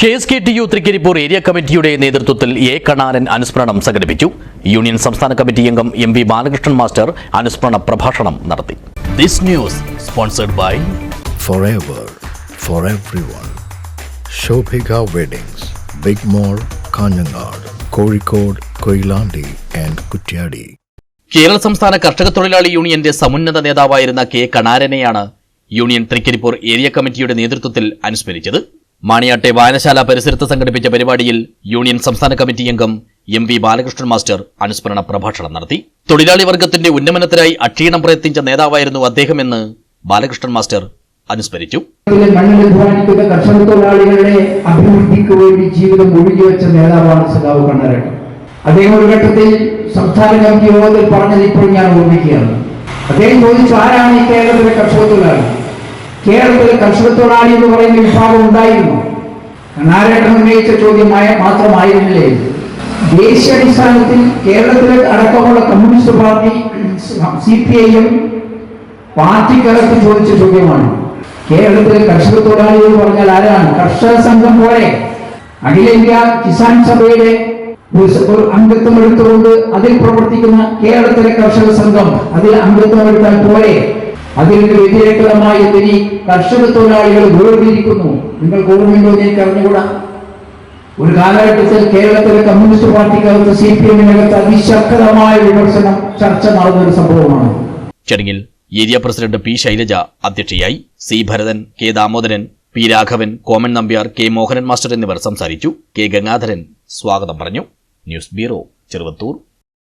KSKTU Trikaripur area കമ്മിറ്റിയുടെ നേതൃത്വത്തിൽ A Kanaran അനുസ്മരണം സംഘടിപ്പിച്ചു. യൂണിയൻ സംസ്ഥാന കമ്മിറ്റി അംഗം MV ബാലകൃഷ്ണൻ മാസ്റ്റർ അനുസ്മരണ പ്രഭാഷണം നടത്തി. This news sponsored by Forever for everyone. Shobhika Weddings, Big Mall, Kanjangad, Kozhikode, Koilandi and Kutyadi. Kerala സംസ്ഥാന കർഷക തൊഴിലാളി യൂണിയന്റെ സമുന്നത നേതാവായിരുന്ന കെ കണാരനെയാണ് യൂണിയൻ തൃക്കരിപ്പൂർ ഏരിയ കമ്മിറ്റിയുടെ നേതൃത്വത്തിൽ അനുസ്മരിച്ചത്. മാണിയാട്ടെ വായനശാല പരിസരത്ത് സംഘടിപ്പിച്ച പരിപാടിയിൽ യൂണിയൻ സംസ്ഥാന കമ്മിറ്റി അംഗം MV ബാലകൃഷ്ണൻ മാസ്റ്റർ അനുസ്മരണ പ്രഭാഷണം നടത്തി. തൊഴിലാളി വർഗത്തിന്റെ ഉന്നമനത്തിനായി അക്ഷീണം പ്രയത്നിച്ച നേതാവായിരുന്നു അദ്ദേഹമെന്ന് ബാലകൃഷ്ണൻ മാസ്റ്റർ അനുസ്മരിച്ചു. കർഷക തൊഴിലാളികളുടെ അഭിവൃദ്ധിക്ക് വേണ്ടി ജീവിതം ഒഴുകിവെച്ച നേതാവാണ് സഖാവ് കണാരൻ. അദ്ദേഹം ഒരു ഘട്ടത്തിൽ സംസ്ഥാന കമ്മിറ്റി യോഗത്തിൽ പറഞ്ഞത് ഇപ്പോൾ ഞാൻ ഓർമ്മിക്കുകയാണ്. അദ്ദേഹം ചോദിച്ചു, ആരാണ് ഈ കേരളത്തിലെ കർഷക തൊഴിലാളി? കേരളത്തിലെ കർഷക തൊഴിലാളി എന്ന് പറയുന്ന വിഭാഗം ഉണ്ടായിരുന്നു. കണാരേട്ടൻ ഉന്നയിച്ച ചോദ്യം മാത്രമായിരുന്നില്ലേ? ദേശീയാടിസ്ഥാനത്തിൽ കേരളത്തിലെ അടക്കമുള്ള കമ്മ്യൂണിസ്റ്റ് പാർട്ടി CPIM പാർട്ടിക്കകത്ത് ചോദിച്ച ചോദ്യമാണ്. കേരളത്തിലെ കർഷക തൊഴിലാളി എന്ന് പറഞ്ഞാൽ ആരാണ്? കർഷക സംഘം പോലെ അഖിലേന്ത്യാ കിസാൻ സഭയുടെ ഒരു അംഗത്വം എടുത്തുകൊണ്ട് അതിൽ പ്രവർത്തിക്കുന്ന കേരളത്തിലെ കർഷക സംഘം അതിൽ അംഗത്വം എടുത്താൽ പോലെ അതിന് വ്യതിരേകമായി എന്തിനി കർഷക തൊഴിലാളികൾ വേർതിരിക്കുന്നു? നിങ്ങൾക്ക് ഓർമ്മയുണ്ടോ എന്ന് എനിക്ക് അറിഞ്ഞുകൂടാ. ഒരു കാലഘട്ടത്തിൽ കേരളത്തിലെ കമ്മ്യൂണിസ്റ്റ് പാർട്ടിക്കകത്ത് CPM-നകത്ത് അതിശക്തമായ വിമർശനം ചർച്ച നടന്നൊരു സംഭവമാണ്. ചടങ്ങിൽ ഏരിയ പ്രസിഡന്റ് P ശൈലജ അധ്യക്ഷയായി. C Bharathan, K Damodaran, P Raghavan, Koman Nambiar, K Mohanan master എന്നിവർ സംസാരിച്ചു. K ഗംഗാധരൻ സ്വാഗതം പറഞ്ഞു. News bureau, Cheruvathur.